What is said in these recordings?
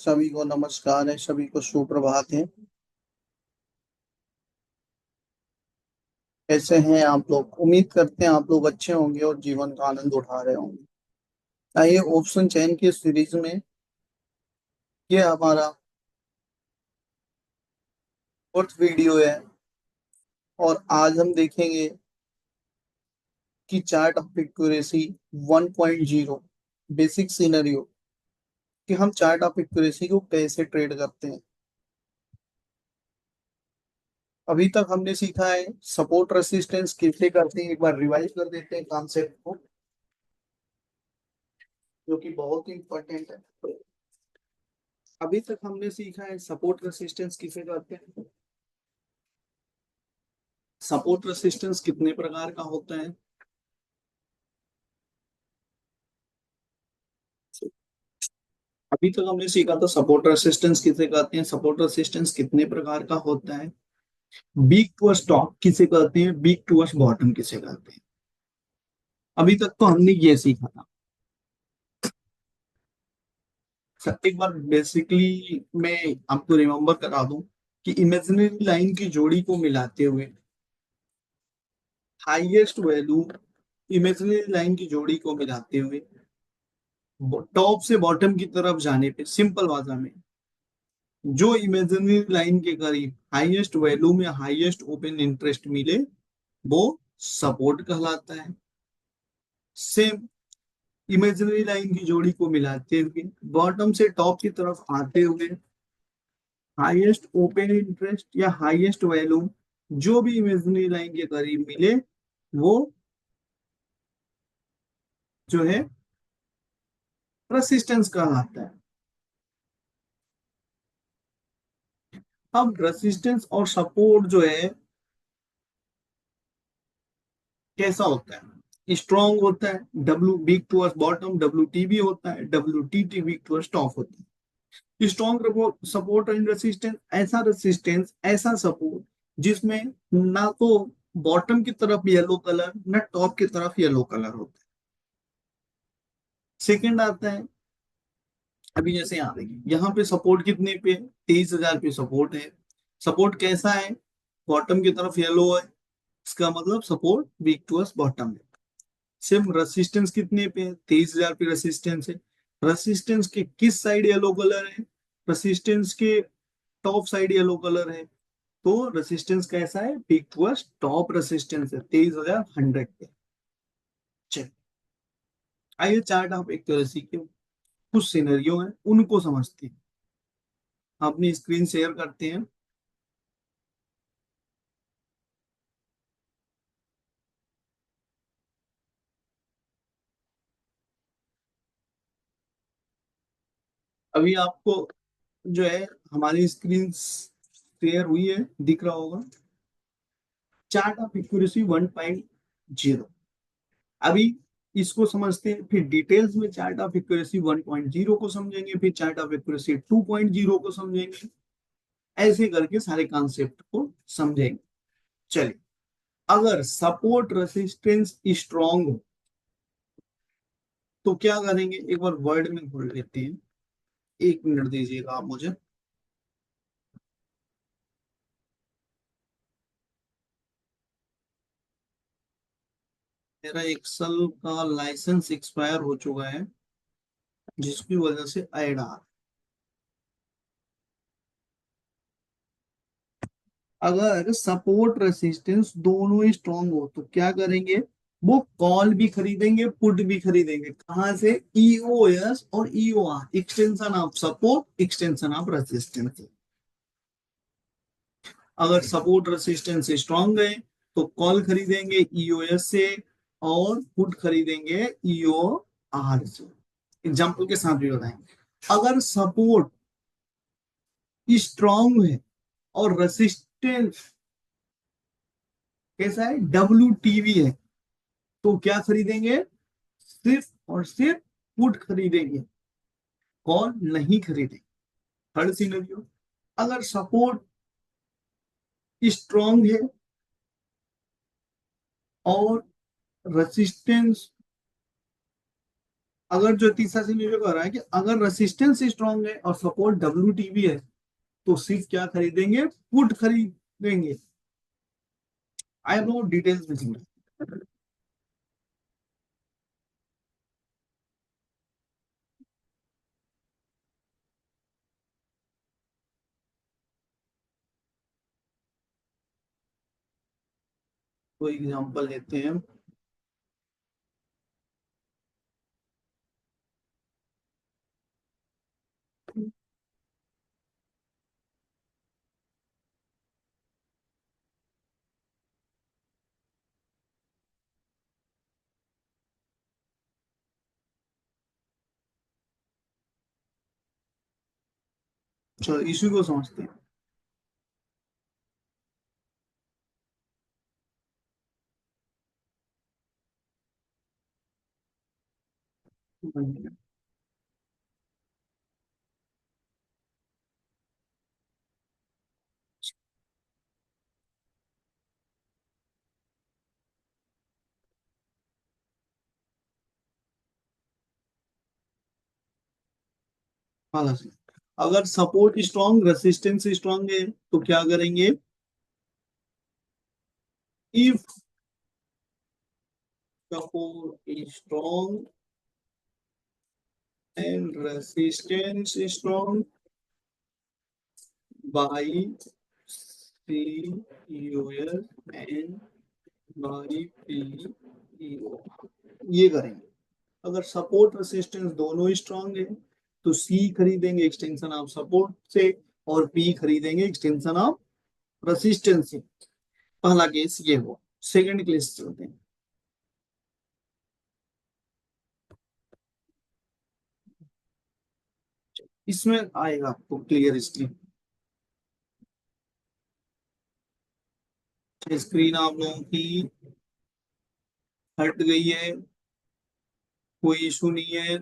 सभी को नमस्कार है, सभी को सुप्रभात है। कैसे हैं आप लोग? उम्मीद करते हैं आप लोग अच्छे होंगे और जीवन का आनंद उठा रहे होंगे। आइए, ऑप्शन चयन की सीरीज में ये हमारा फोर्थ वीडियो है और आज हम देखेंगे कि chart of accuracy 1.0 basic scenario कि हम चार्ट ऑफ एक्यूरेसी को कैसे ट्रेड करते हैं। अभी तक हमने सीखा है सपोर्ट रेसिस्टेंस कैसे करते हैं। एक बार रिवाइज कर देते हैं कॉन्सेप्ट को, जो कि बहुत ही इंपॉर्टेंट है। अभी तक हमने सीखा है सपोर्ट रेसिस्टेंस किसे कहते हैं, सपोर्ट रेसिस्टेंस कितने प्रकार का होता है। अभी तक हमने सीखा था सपोर्ट रेसिस्टेंस किसे कहते हैं, सपोर्ट रेसिस्टेंस कितने प्रकार का होता है, वीक टू टॉप किसे कहते हैं, वीक टू बॉटम किसे कहते हैं। अभी तक तो हमने ये सीखा था। एक बार बेसिकली मैं आपको रिमेम्बर करा दूं कि इमेजिनरी लाइन की जोड़ी को मिलाते हुए हाईएस्ट वैल्यू, इमेजिनरी लाइन की जोड़ी को मिलाते हुए टॉप से बॉटम की तरफ जाने पे सिंपल भाषा में जो इमेजिनरी लाइन के करीब हाईएस्ट वैल्यू में हाईएस्ट ओपन इंटरेस्ट मिले वो सपोर्ट कहलाता है। सेम इमेजिनरी लाइन की जोड़ी को मिलाते हुए बॉटम से टॉप की तरफ आते हुए हाईएस्ट ओपन इंटरेस्ट या हाईएस्ट वैल्यू जो भी इमेजिनरी लाइन के करीब मिले वो जो है रेसिस्टेंस कहलाता है। अब रेसिस्टेंस और सपोर्ट जो है कैसा होता है, स्ट्रॉन्ग होता है, W week towards bottom, W T भी होता है, W T T week towards top होता है। स्ट्रॉन्ग सपोर्ट एंड रेसिस्टेंस, ऐसा रेसिस्टेंस ऐसा सपोर्ट जिसमें ना तो बॉटम की तरफ येलो कलर ना टॉप की तरफ येलो कलर होता है। सेकंड आता है, अभी जैसे यहाँ देखिए यहाँ पे सपोर्ट कितने पे, 23,000 पे सपोर्ट है। सपोर्ट कैसा है, बॉटम की तरफ येलो है, इसका मतलब सपोर्ट वीक टूवर्ड्स बॉटम है। सेम रेसिस्टेंस कितने पे है, 23,000 पे रेसिस्टेंस है। रेसिस्टेंस के किस साइड येलो कलर है, रेसिस्टेंस के टॉप साइड येलो कलर है। तो रेसिस्टेंस कैसा है, पीक टूवर्ड्स टॉप रेसिस्टेंस है 23,100 पे। चलिए आइए चार्ट ऑफ एक्यूरेसी के कुछ सिनेरियो हैं उनको समझते हैं। अपनी स्क्रीन शेयर करते हैं। अभी आपको जो है हमारी स्क्रीन शेयर हुई है, दिख रहा होगा चार्ट ऑफ एक्यूरेसी 1.0। अभी इसको समझते हैं, फिर डिटेल्स में चार्ट ऑफ एक्यूरेसी 1.0 को समझेंगे, फिर चार्ट ऑफ एक्यूरेसी 2.0 को समझेंगे, ऐसे करके सारे कॉन्सेप्ट को समझेंगे। चलिए, अगर सपोर्ट रेसिस्टेंस स्ट्रॉन्ग हो तो क्या करेंगे, एक बार वर्ड में खोल लेते हैं। एक मिनट दीजिएगा आप मुझे। मेरा एक्सेल का लाइसेंस एक्सपायर हो चुका है जिसकी वजह से ऐड आ, अगर सपोर्ट रेसिस्टेंस दोनों स्ट्रांग हो तो क्या करेंगे, वो कॉल भी खरीदेंगे पुट भी खरीदेंगे। कहां से, ईओएस और EOR, extension of support extension of resistance. अगर सपोर्ट रेसिस्टेंस स्ट्रांग है तो कॉल खरीदेंगे ईओएस से और पुट खरीदेंगे ईओआर से। एग्जाम्पल के साथ भी बताएंगे। अगर सपोर्ट स्ट्रांग है और रेसिस्टेंस कैसा है, डब्ल्यू टीवी है, तो क्या खरीदेंगे, सिर्फ और सिर्फ पुट खरीदेंगे, कॉल नहीं खरीदेंगे। थर्ड सिनेरियो, अगर सपोर्ट स्ट्रांग है और रेसिस्टेंस अगर जो तीसरा सिनेरियो कह रहा है कि अगर रेसिस्टेंस स्ट्रांग है और सपोर्ट WTB है, तो सिर्फ क्या खरीदेंगे, पुट खरीदेंगे। I have no details missing. कोई एग्जांपल लेते हैं। चलो इशू को समझते हैं। हाँ, अगर सपोर्ट स्ट्रांग रेसिस्टेंस स्ट्रांग है तो क्या करेंगे, if support strong and resistance strong, by CUS and by PEO, ये करेंगे। अगर सपोर्ट रेसिस्टेंस दोनों स्ट्रांग है तो C खरीदेंगे एक्सटेंशन ऑफ सपोर्ट से, और P खरीदेंगे एक्सटेंशन ऑफ रेसिस्टेंस से। पहला केस ये हुआ। सेकंड केस चलते हैं। इसमें आएगा आपको क्लियर स्क्रीन। स्क्रीन आप लोगों की हट गई है, कोई इशू नहीं है।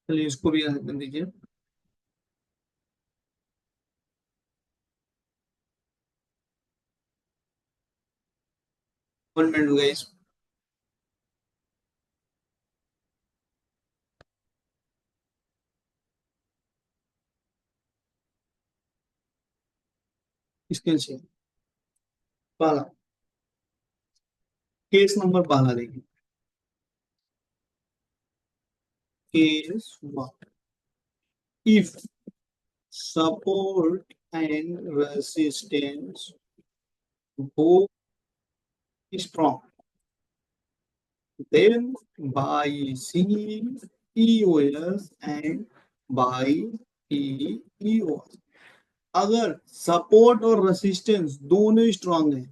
चलिए इसको भी कर दीजिए। 1 मिनट गाइस। इसके से पहला केस नंबर पहला देखिए। Case one, if support and resistance both strong, then by CEOS and by PEOS। अगर सपोर्ट और रेसिस्टेंस दोनों स्ट्रांग है,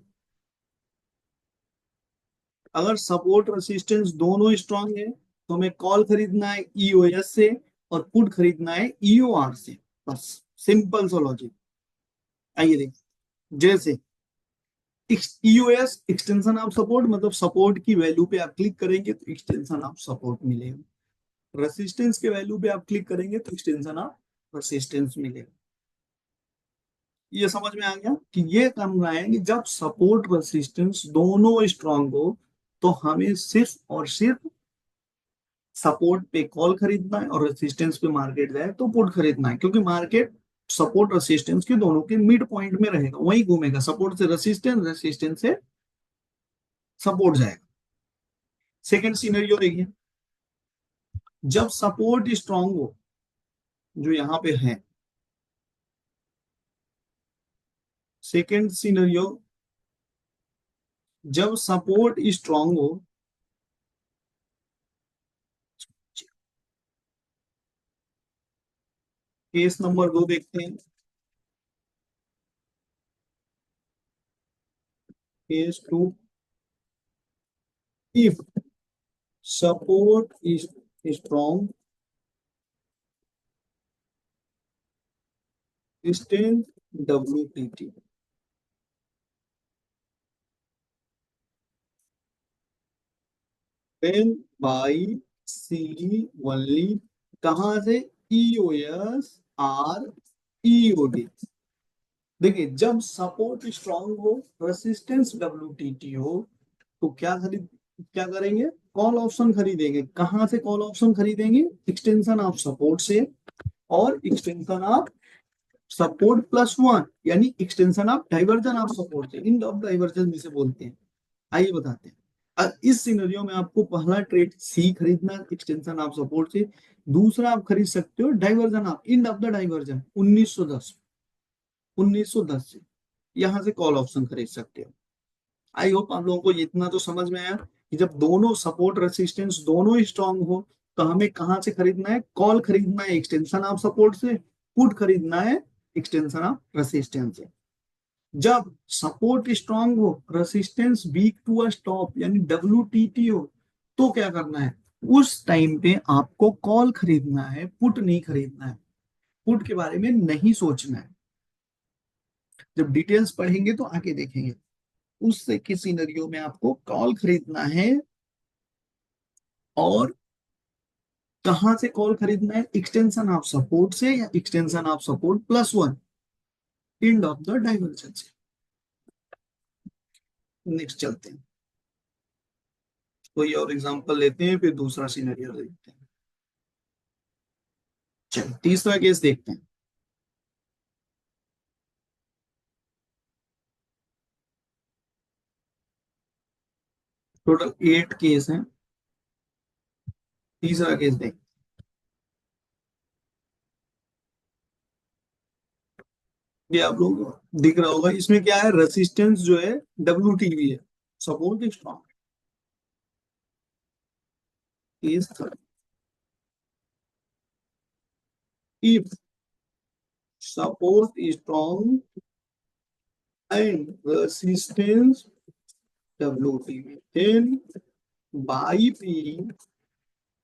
अगर सपोर्ट रेसिस्टेंस दोनों स्ट्रांग है तो हमें कॉल खरीदना है EOS से और पुट खरीदना है EOR से। बस सिंपल सा लॉजिक। आइए देखिए, जैसे EOS एक्सटेंशन ऑफ सपोर्ट, मतलब सपोर्ट की वैल्यू पे आप क्लिक करेंगे तो एक्सटेंशन ऑफ सपोर्ट मिलेगा। रेसिस्टेंस के वैल्यू पे आप क्लिक करेंगे तो एक्सटेंशन ऑफ रेसिस्टेंस मिलेगा। ये समझ में आ गया कि ये करना है कि जब सपोर्ट रेसिस्टेंस दोनों स्ट्रांग हो तो हमें सिर्फ और सिर्फ सपोर्ट पे कॉल खरीदना है और रेसिस्टेंस पे मार्केट जाए तो पुट खरीदना है, क्योंकि मार्केट सपोर्ट रेसिस्टेंस के दोनों के मिड पॉइंट में रहेगा, वही घूमेगा, सपोर्ट से रेसिस्टेंस, रेसिस्टेंस से सपोर्ट जाएगा। सेकंड सिनेरियो देखिए, जब सपोर्ट स्ट्रांग हो, जो यहाँ पे है। सेकंड सिनेरियो, जब सपोर्ट स्ट्रांग हो, केस नंबर 2 देखते हैं। Case 2, if support is strong, distance WTT, then buy C only, कहां से, EOS R ईओडी। देखिए जब सपोर्ट स्ट्रांग हो, रेसिस्टेंस डब्ल्यूटीटी हो, तो क्या करेंगे, कॉल ऑप्शन खरीदेंगे। कहाँ से कॉल ऑप्शन खरीदेंगे, एक्सटेंशन ऑफ सपोर्ट से, और extension of support plus one, यानी extension of divergence of support से, इंड ऑफ डाइवर्जन जिसे बोलते हैं। आइए बताते हैं। इस सिनेरियो में आपको पहला ट्रेड सी खरीदना है एक्सटेंशन ऑफ सपोर्ट से। दूसरा आप खरीद सकते हो divergence of, end of the divergence 1910, 1910 से यहां से कॉल ऑप्शन खरीद सकते हो। आई होप आप लोगों को इतना तो समझ में आया कि जब दोनों सपोर्ट रेसिस्टेंस दोनों ही स्ट्रांग हो, तो हमें कहां से खरीदना है, कॉल खरीदना है एक्सटेंशन ऑफ सपोर्ट से, पुट खरीदना है एक्सटेंशन ऑफ रेसिस्टेंस से। जब सपोर्ट स्ट्रांग हो, resistance weak to a stop यानी डब्ल्यू हो, तो क्या करना है, उस टाइम पे आपको कॉल खरीदना है, पुट नहीं खरीदना है। पुट के बारे में नहीं सोचना है। जब डिटेल्स पढ़ेंगे तो आगे देखेंगे। उससे किसी सिनेरियो में आपको कॉल खरीदना है, और कहां से कॉल खरीदना है, एक्सटेंशन ऑफ सपोर्ट से या extension of support plus one, end of the divergence से। नेक्स्ट चलते हैं, कोई और एग्जांपल लेते हैं, फिर दूसरा सिनेरियो देखते हैं। चलिए तीसरा केस देखते हैं। टोटल 8 केस हैं। तीसरा केस देखते हैं। ये आप लोग दिख रहा होगा, इसमें क्या है, रेसिस्टेंस जो है डब्ल्यू है, support strong. Case third, if support strong and resistance W, then by P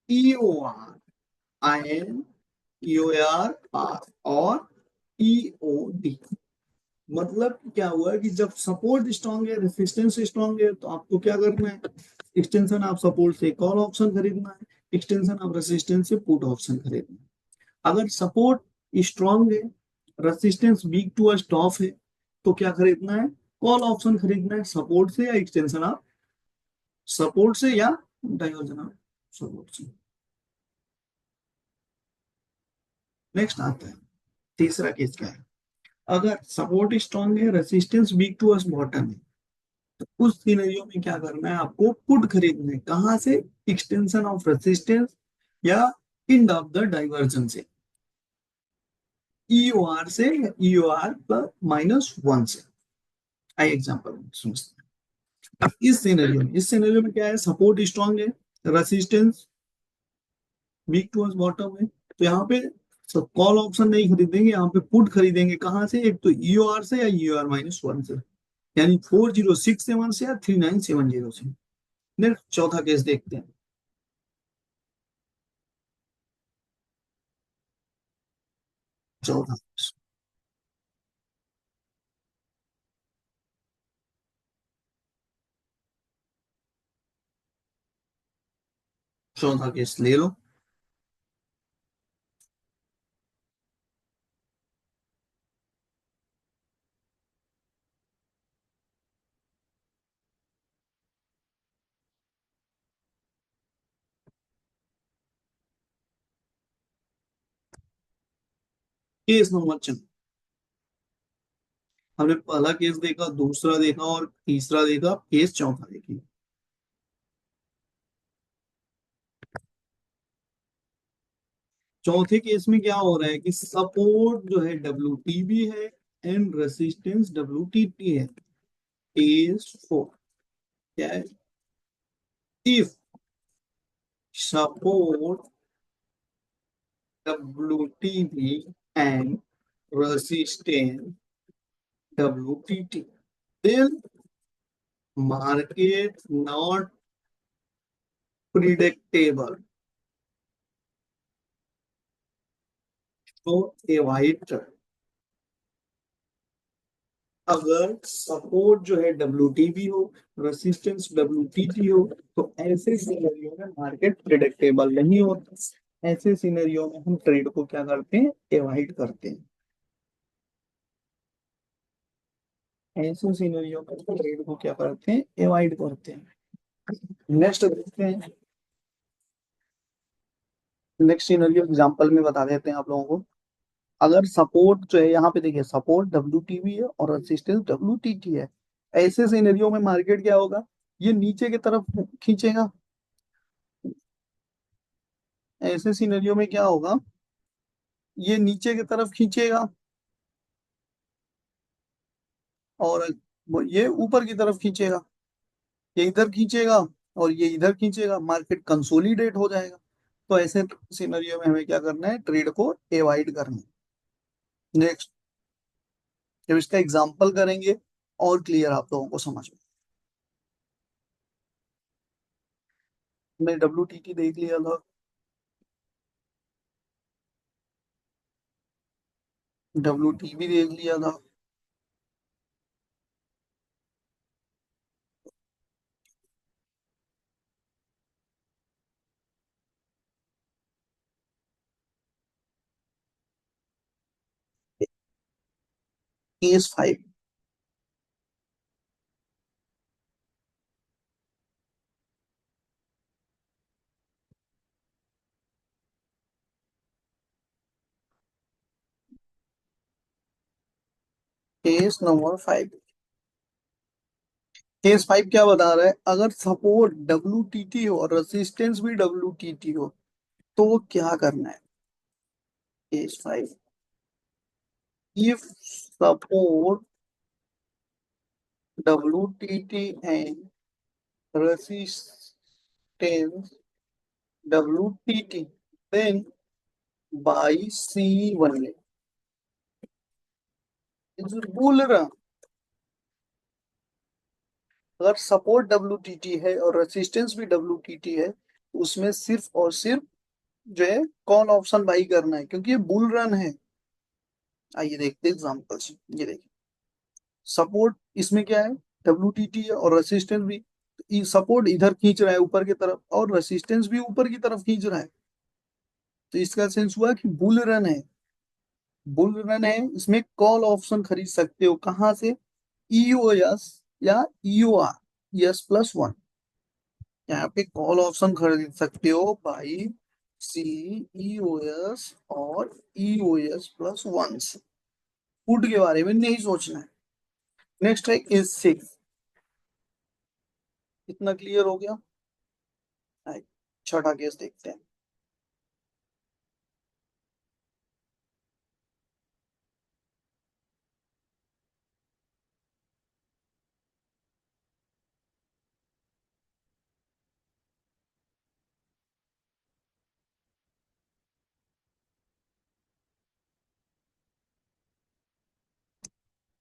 EOR IN EOR R और EOD। मतलब क्या हुआ है कि जब सपोर्ट स्ट्रांग है, रेसिस्टेंस स्ट्रांग है, तो आपको क्या करना है, एक्सटेंशन ऑफ सपोर्ट से कॉल ऑप्शन खरीदना है, एक्सटेंशन ऑफ रेसिस्टेंस से पुट ऑप्शन खरीदना है। अगर सपोर्ट स्ट्रांग है, resistance weak to a stop है, तो क्या खरीदना है, कॉल ऑप्शन खरीदना है, सपोर्ट से या एक्सटेंशन ऑफ सपोर्ट से या डाइवर्जन ऑफ सपोर्ट से। नेक्स्ट आता है तीसरा केस क्या है, अगर सपोर्ट स्ट्रांग है, resistance weak to us bottom है, तो उस सिनेरियो में क्या करना है, आपको पुट खरीदना है। कहां से, एक्सटेंशन ऑफ रेसिस्टेंस या इंड ऑफ द डाइवर्जन से, ईओआर से या ईओआर प्लस माइनस वन से। आई एग्जांपल समझते हैं। अब इस सिनेरियो में क्या है, सपोर्ट स्ट्रांग है, resistance weak to us bottom है, तो यहाँ पे कॉल ऑप्शन नहीं खरीदेंगे, यहाँ पे पुट खरीदेंगे। कहां से, एक तो ईओआर से या ईओआर माइनस वन से, यानी 4067 से या 3970 से। नेक्स्ट चौथा केस देखते हैं। चौथा चौथा केस ले लो। केस नंबर चल, हमने पहला केस देखा, दूसरा देखा और तीसरा देखा, केस चौथा देखिए। चौथे केस में क्या हो रहा है कि सपोर्ट जो है डब्ल्यू है एंड रेसिस्टेंस डब्ल्यू है। केस फोर क्या है, if support WTB and resistance WTT, then market not predictable, तो avoid कर। अगर सपोर्ट जो है WTB हो, रेसिस्टेंस WTT हो, तो ऐसे सिनेरियो में मार्केट प्रिडिक्टेबल नहीं होता। ऐसे सिनेरियो में हम ट्रेड को क्या करते हैं, एवॉइड करते हैं। ऐसे सिनेरियो में ट्रेड को क्या करते हैं, एवॉइड करते हैं। नेक्स्ट देखते हैं। नेक्स्ट सिनेरियो एग्जांपल में बता देते हैं आप लोगों को। अगर सपोर्ट जो है यहाँ पे देखिए, सपोर्ट WTB है और रेजिस्टेंस WTT है। ऐसे सिनेरियो में मार्केट क्या होगा, ये नीचे की तरफ खींचेगा। ऐसे सिनेरियो में क्या होगा, ये नीचे की तरफ खींचेगा और ये ऊपर की तरफ खींचेगा। ये इधर खींचेगा और ये इधर खींचेगा, मार्केट कंसोलिडेट हो जाएगा। तो ऐसे सिनेरियो में हमें क्या करना है, ट्रेड को एवॉइड करना है। नेक्स्ट, जब इसका एग्जांपल करेंगे और क्लियर आप लोगों को समझ में। WTT देख लिया था, WTB देख लिया था। केस 5। Case number 5। केस 5 क्या बता रहा है, अगर सपोर्ट WTT हो और रेजिस्टेंस भी WTT हो तो वो क्या करना है। Case 5, if support WTT and resistance WTT, then buy C only। बोल रहा, अगर सपोर्ट WTT है और रेजिस्टेंस भी WTT है तो उसमें सिर्फ और सिर्फ जो है कॉल ऑप्शन बाई करना है, क्योंकि ये बुल रन है। आइए देखते हैं एग्जांपल से। ये देखिए, सपोर्ट इसमें क्या है, WTT है और रेसिस्टेंस भी। सपोर्ट इधर खींच रहा है ऊपर की तरफ और रेसिस्टेंस भी ऊपर की तरफ खींच रहा है। तो इसका सेंस हुआ कि बुल रन है। बुल रन है, इसमें कॉल ऑप्शन खरीद सकते हो कहाँ से, EOS या EOR, ES+1। यहाँ पे कॉल ऑप्शन खरीद सकते हो बाई CEOS और EOS+1 से। पुट के बारे में नहीं सोचना है। नेक्स्ट है केस 6। इतना क्लियर हो गया। आइए, छठा केस देखते हैं।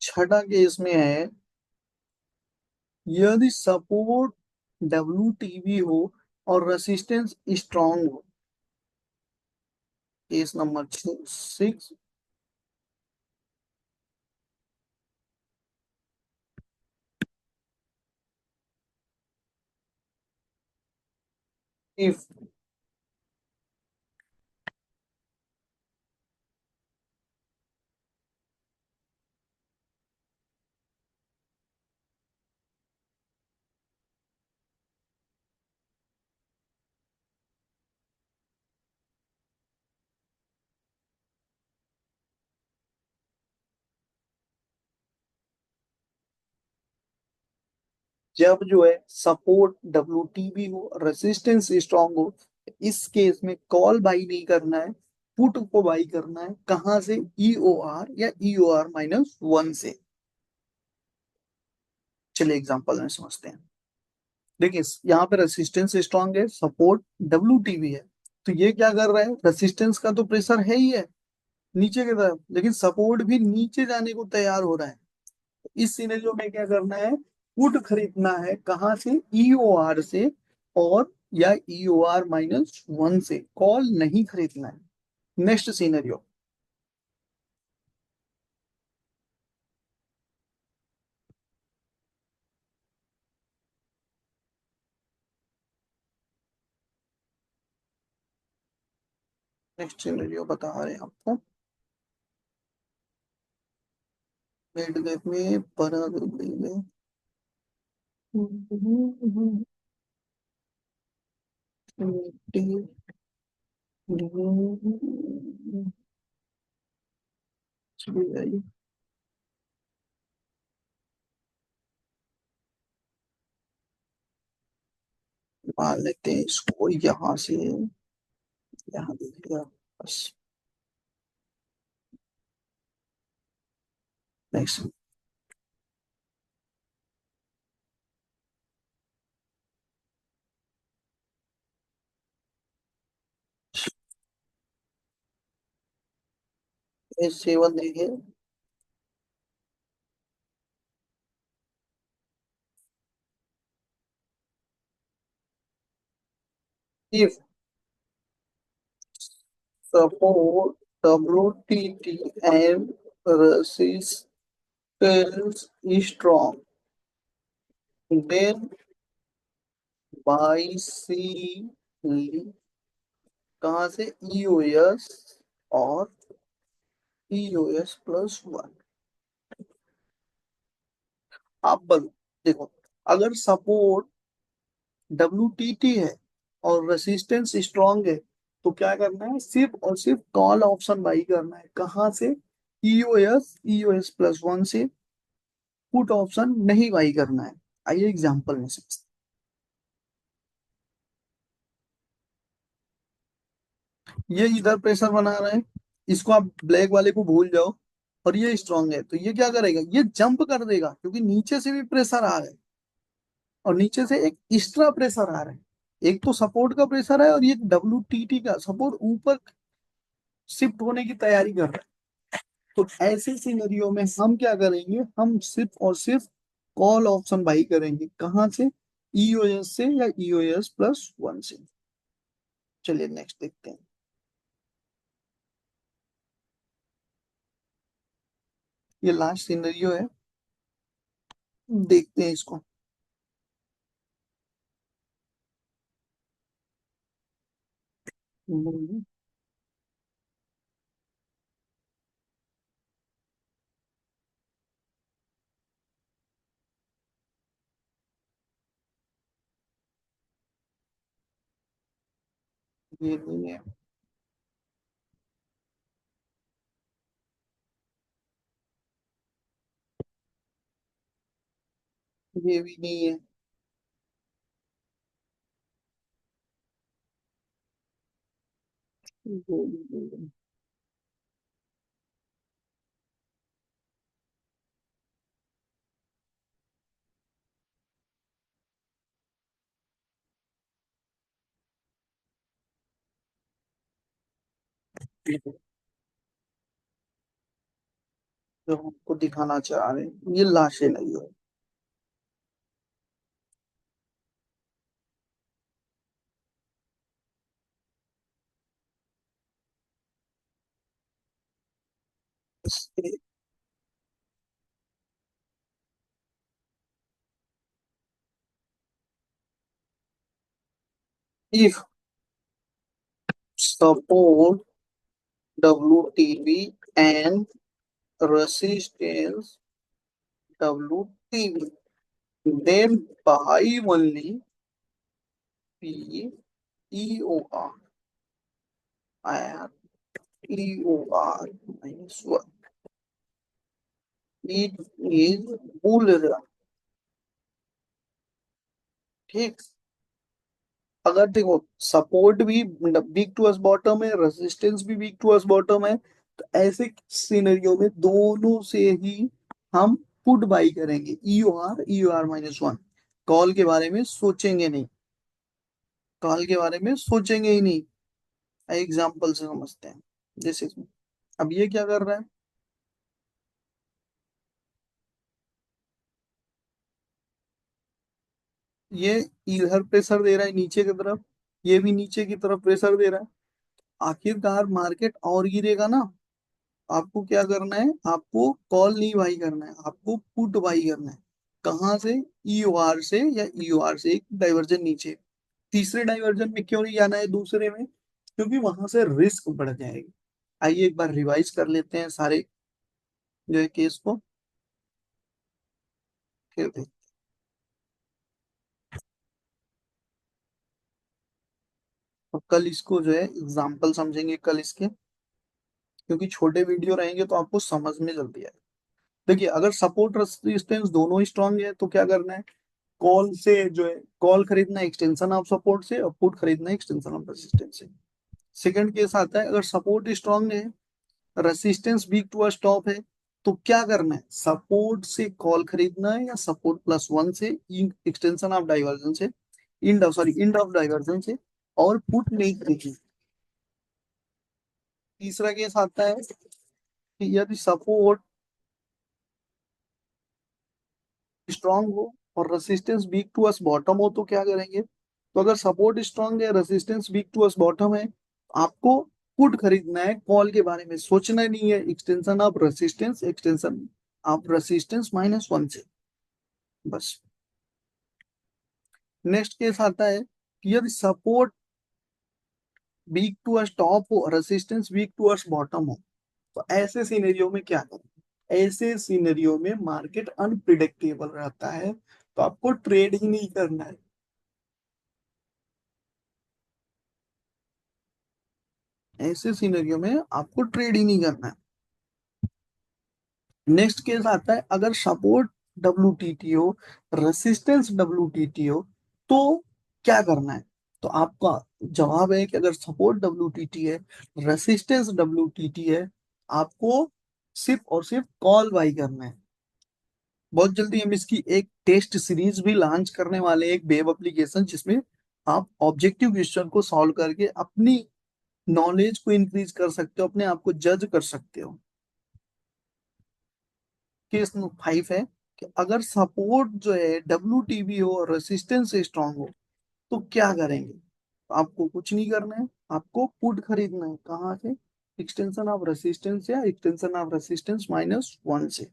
छठा केस में है, यदि सपोर्ट WTB हो और रेसिस्टेंस स्ट्रांग हो। Case number 6। इफ जब जो है सपोर्ट WTB हो, रेसिस्टेंस स्ट्रांग हो, इस केस में कॉल बाई नहीं करना है, पुट को बाई करना है। कहां से, EOR या EOR-1 से। चलिए एग्जांपल में समझते हैं। देखिए, यहाँ पे रेसिस्टेंस स्ट्रांग है, सपोर्ट WTB है। तो ये क्या कर रहा है, रेसिस्टेंस का तो प्रेशर है ही है नीचे की तरफ, लेकिन सपोर्ट भी नीचे जाने को तैयार हो रहा है। इस सिनेरियो में क्या करना है, पुट खरीदना है कहां से, EOR से और या EOR-1 से। कॉल नहीं खरीदना है। Next scenario. नेक्स्ट सिनेरियो बता रहे हैं आपको। मिड गैप में बना देंगे। मान लेते हैं इसको यहाँ से यहाँ दे दिया बस। नेक्स्ट। सेवन देंगे। If support WTT and resistance is strong, then buy C कहाँ से EOS और EOS+1। आप बोलो, देखो, अगर सपोर्ट WTT है और रेसिस्टेंस स्ट्रांग है तो क्या करना है, सिर्फ और सिर्फ कॉल ऑप्शन बाई करना है। कहाँ से? EOS+1 से। पुट ऑप्शन नहीं बाई करना है। आइए एग्जांपल में समझते हैं। ये इधर प्रेशर बना रहा है, इसको आप ब्लैक वाले को भूल जाओ। और ये स्ट्रांग है तो ये क्या करेगा, ये जंप कर देगा क्योंकि नीचे से भी प्रेशर आ रहा है और नीचे से एक एक्स्ट्रा प्रेशर आ रहा है। एक तो सपोर्ट का प्रेशर है और ये WTT का सपोर्ट ऊपर शिफ्ट होने की तैयारी कर रहा है। तो ऐसे सिनेरियो में हम क्या करेंगे, हम सिर्फ और सिर्फ कॉल ऑप्शन बाई करेंगे। कहाँ से? EOS से या EOS+1 से। चलिए नेक्स्ट देखते हैं। ये लास्ट सिनेरियो है, देखते हैं इसको। ये नहीं है, ये भी नहीं है। ये भी नहीं है। जो हमको दिखाना चाह रहे हैं ये लाशें नहीं है। If support WTB and resistance WTB, then buy only PEOR and EOR-1। It is bull run। ठीक। अगर देखो सपोर्ट भी वीक टू अस बॉटम है, रेजिस्टेंस भी वीक टू अस बॉटम है, तो ऐसे सिनेरियो में दोनों से ही हम पुट बाई करेंगे। EOR-1। कॉल के बारे में सोचेंगे नहीं, कॉल के बारे में सोचेंगे ही नहीं। एग्जाम्पल से समझते हैं। जैसे अब ये क्या कर रहा है, ये इधर प्रेशर दे रहा है नीचे की तरफ, ये भी नीचे की तरफ प्रेशर दे रहा है। आखिरकार मार्केट और गिरेगा ना। आपको क्या करना है, आपको कॉल नहीं बाई करना है, आपको पुट बाई करना है। कहाँ से? EOR से या EOR से एक डाइवर्जन नीचे। तीसरे डाइवर्जन में क्यों नहीं जाना है, दूसरे में? क्योंकि वहां से रिस्क बढ़ जाएगी। आइए एक बार रिवाइज कर लेते हैं सारे जो है केस को। फिर देख, और कल इसको जो है एग्जाम्पल समझेंगे कल इसके, क्योंकि छोटे वीडियो रहेंगे तो आपको समझ में जल्दी आए। देखिए अगर सपोर्ट रेजिस्टेंस दोनों ही स्ट्रांग है तो क्या करना है, कॉल से जो है कॉल खरीदना एक्सटेंशन ऑफ सपोर्ट से, और पुट खरीदना एक्सटेंशन ऑफ रेजिस्टेंस से। सेकंड केस आता है, अगर सपोर्ट स्ट्रांग है, resistance weak to a stop है, तो क्या करना है, सपोर्ट से कॉल खरीदना है या सपोर्ट प्लस वन से एक्सटेंशन ऑफ डाइवर्जन से, इंड ऑफ डाइवर्जन से, और पुट नहीं खरीदनी। तीसरा केस आता है कि यदि सपोर्ट स्ट्रांग हो और resistance weak to us bottom हो तो क्या करेंगे, तो अगर सपोर्ट स्ट्रांग है, resistance weak to us bottom है, आपको पुट खरीदना है, कॉल के बारे में सोचना नहीं है, extension of resistance minus one से, बस। नेक्स्ट केस आता है कि यदि support weak to us top हो, resistance weak to us bottom हो, तो ऐसे सिनेरियो में क्या करें, ऐसे सिनेरियो में मार्केट अनप्रिडिक्टेबल रहता है, तो आपको ट्रेड ही नहीं करना है। ऐसे सिनेरियो में आपको ट्रेड ही नहीं करना है। नेक्स्ट केस आता है, अगर सपोर्ट WTT हो, रेसिस्टेंस WTT हो, तो क्या करना है, तो आपका जवाब है कि अगर सपोर्ट WTT है, रेसिस्टेंस WTT है, आपको सिर्फ और सिर्फ कॉल बाई करना है। बहुत जल्दी हम इसकी एक टेस्ट सीरीज भी लॉन्च करने वाले हैं, एक वेब एप्लीकेशन, जिसमें आप ऑब्जेक्टिव क्वेश्चन को सॉल्व करके अपनी नॉलेज को इंक्रीज कर सकते हो, अपने आप को जज कर सकते हो। केस 5 है कि अगर सपोर्ट जो है WTB हो और रेसिस्टेंस स्ट्रांग हो, तो क्या करेंगे, आपको कुछ नहीं करना है, आपको पुट खरीदना है, कहाँ से, एक्सटेंशन ऑफ रेसिस्टेंस या extension of resistance minus one से।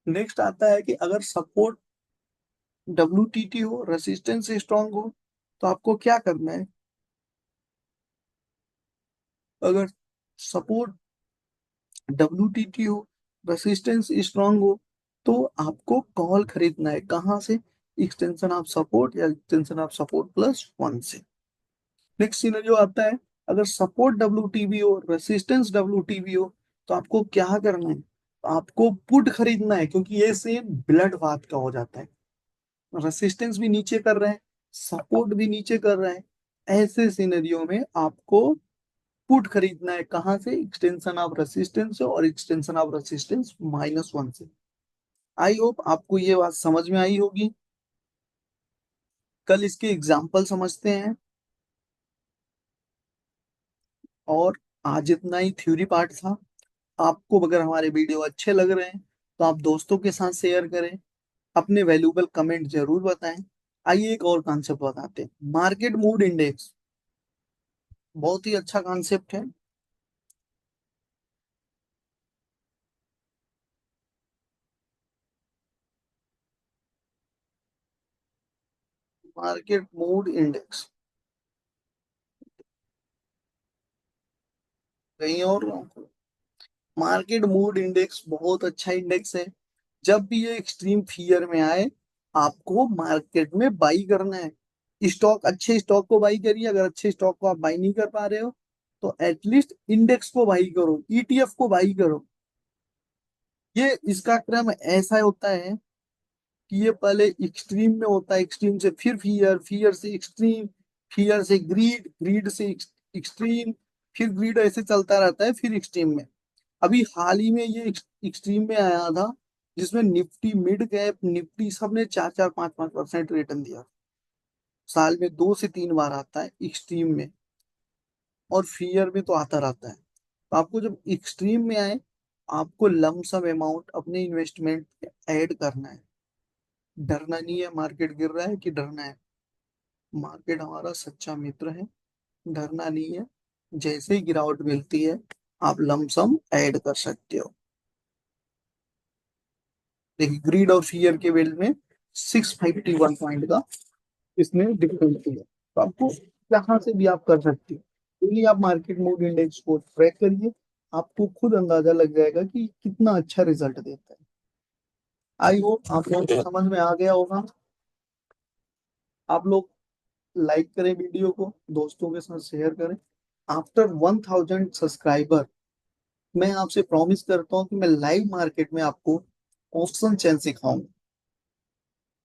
नेक्स्ट आता है कि अगर सपोर्ट WTT हो, रेसिस्टेंस स्ट्रांग हो, तो आपको क्या करना है, अगर सपोर्ट WTT हो, रेसिस्टेंस स्ट्रांग हो, तो आपको कॉल खरीदना है, कहाँ से, एक्सटेंशन ऑफ सपोर्ट या extension of support plus one से। नेक्स्ट सिनेरियो आता है, अगर सपोर्ट WTB हो, रेसिस्टेंस WTB हो, तो आपको क्या करना है, आपको पुट खरीदना है, क्योंकि ये सेम ब्लड बात का हो जाता है, रेसिस्टेंस भी नीचे कर रहे हैं, सपोर्ट भी नीचे कर रहे हैं, ऐसे सिनेरियो में आपको पुट खरीदना है, कहाँ से, एक्सटेंशन ऑफ रेसिस्टेंस से और extension of resistance minus one से। आई होप आपको ये बात समझ में आई होगी। कल इसके एग्जाम्पल समझते हैं, और आज इतना ही थ्योरी पार्ट था। आपको अगर हमारे वीडियो अच्छे लग रहे हैं तो आप दोस्तों के साथ शेयर करें, अपने वैल्यूबल कमेंट जरूर बताएं। आइए एक और कॉन्सेप्ट बताते हैं, मार्केट मूड इंडेक्स, बहुत ही अच्छा कॉन्सेप्ट है। मार्केट मूड इंडेक्स कहीं और, मार्केट मूड इंडेक्स बहुत अच्छा इंडेक्स है। जब भी ये एक्सट्रीम फियर में आए, आपको मार्केट में बाई करना है, स्टॉक, अच्छे स्टॉक को बाई करिए, अगर अच्छे स्टॉक को आप बाई नहीं कर पा रहे हो, तो एटलीस्ट इंडेक्स को बाई करो, ETF को बाई करो। ये इसका क्रम ऐसा होता है कि ये पहले एक्सट्रीम में होता है, एक्सट्रीम से फिर फियर, फियर से एक्सट्रीम, फियर से ग्रीड, ग्रीड से एक्सट्रीम, फिर ग्रीड, ऐसे चलता रहता है, फिर एक्सट्रीम में। अभी हाल ही में ये एक्सट्रीम में आया था, जिसमें निफ्टी, मिड कैप, निफ्टी, सब ने 4-4, 5-5% रिटर्न दिया। साल में 2 से 3 बार आता है एक्सट्रीम में, और फियर में तो आता रहता है। तो आपको जब एक्सट्रीम में आए, आपको लमसम अमाउंट अपने इन्वेस्टमेंट ऐड करना है। डरना नहीं है मार्केट गिर रहा है कि डरना है, मार्केट हमारा सच्चा मित्र है, डरना नहीं है। जैसे ही गिरावट मिलती है, आप लमसम ऐड कर सकते हो। देखिए ग्रीड और फियर के बेल में 651 पॉइंट का इसने डिफरेंस दिया, तो आपको यहाँ से भी आप कर सकते हो। डेली आप मार्केट मूड इंडेक्स को ट्रैक करिए, आपको खुद अंदाजा लग जाएगा कि कितना अच्छा रिजल्ट देता है। आई होप आप लोग को समझ में आ गया होगा। आप लोग लाइक करें वीडियो को, दोस्तों के साथ शेयर करें। आफ्टर 1000 सब्सक्राइबर मैं आपसे प्रॉमिस करता हूँ कि मैं लाइव मार्केट में आपको ऑप्शन चेन सिखाऊंगा,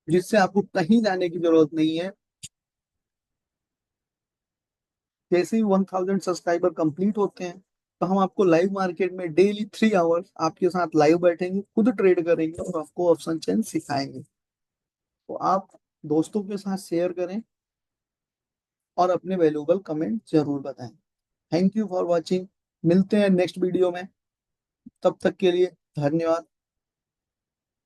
जिससे आपको कहीं जाने की जरूरत नहीं है। जैसे ही 1000 सब्सक्राइबर कंप्लीट होते हैं तो हम आपको लाइव मार्केट में डेली 3 आवर्स आपके साथ लाइव बैठेंगे, खुद ट्रेड करेंगे और आपको ऑप्शन चेन सिखाएंगे। तो आप दोस्तों के साथ शेयर करें और अपने वैल्यूएबल कमेंट जरूर बताएं। Thank you for watching. मिलते हैं नेक्स्ट वीडियो में, तब तक के लिए धन्यवाद।